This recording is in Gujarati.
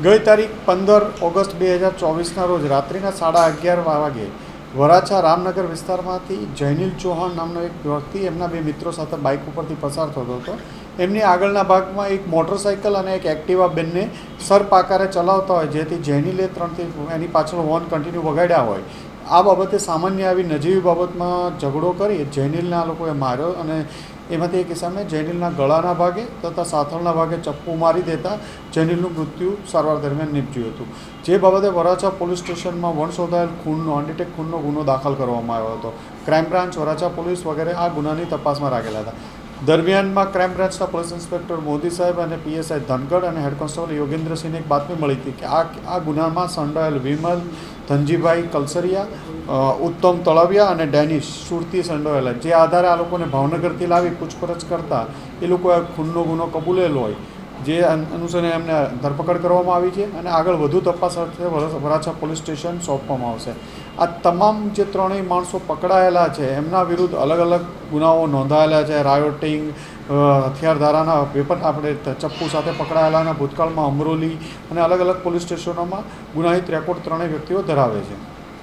ગઈ તારીખ 15 ઓગસ્ટ 2024ના રોજ રાત્રિના 11:30 વાગે વરાછા રામનગર વિસ્તારમાંથી જૈનિલ ચૌહાણ નામનો એક વ્યક્તિ એમના બે મિત્રો સાથે બાઇક ઉપરથી પસાર થતો હતો. એમની આગળના ભાગમાં એક મોટરસાઇકલ અને એક એક્ટિવા બેનને સરપાકારે ચલાવતા હોય, જેથી જૈનિલે 3થી એની પાછળ હોર્ન કન્ટિન્યુ વગાડ્યા હોય. આ બાબતે સામાન્ય આવી નજીવી બાબતમાં ઝઘડો કરી જૈનિલને આ લોકોએ માર્યો અને એમાંથી એક કિસ્સામાં જૈનિલના ગળાના ભાગે તથા સાથળના ભાગે ચપ્પુ મારી દેતા જૈનિલનું મૃત્યુ સારવાર દરમિયાન નીપજ્યું હતું. જે બાબતે વરાછા પોલીસ સ્ટેશનમાં વણશોધાયેલ ખૂનનો અનડિટેક ખૂનનો ગુનો દાખલ કરવામાં આવ્યો હતો. ક્રાઇમ બ્રાન્ચ, વરાછા પોલીસ વગેરે આ ગુનાની તપાસમાં રાખેલા હતા. દરમિયાનમાં ક્રાઇમ બ્રાન્ચના પોલીસ ઇન્સ્પેક્ટર મોદી સાહેબ અને પીએસઆઈ ધનગઢ અને હેડ કોન્સ્ટેબલ યોગેન્દ્રસિંહને એક બાતમી મળી હતી કે આ ગુનામાં સંડોવાયેલ વિમલ, ધનજીભાઈ કલસરિયા, ઉત્તમ તળવિયા અને ડેનિશ સુરતી સંડોવાયેલા. જે આધારે આ લોકોને ભાવનગરથી લાવી પૂછપરછ કરતા એ લોકોએ ખૂનનો ગુનો કબૂલેલો હોય, જે અનુસંધાને એમને ધરપકડ કરવામાં આવી છે અને આગળ વધુ તપાસ અર્થે વરાછા પોલીસ સ્ટેશન સોંપવામાં આવશે. આ તમામ જે ત્રણેય માણસો પકડાયેલા છે એમના વિરુદ્ધ અલગ અલગ ગુનાઓ નોંધાયેલા છે. રાયોટિંગ, હથિયાર ધારાના વેપન, આપણે ચપ્પુ સાથે પકડાયેલાના ભૂતકાળમાં અમરોલી અને અલગ અલગ પોલીસ સ્ટેશનોમાં ગુનાહિત રેકોર્ડ ત્રણેય વ્યક્તિઓ ધરાવે છે.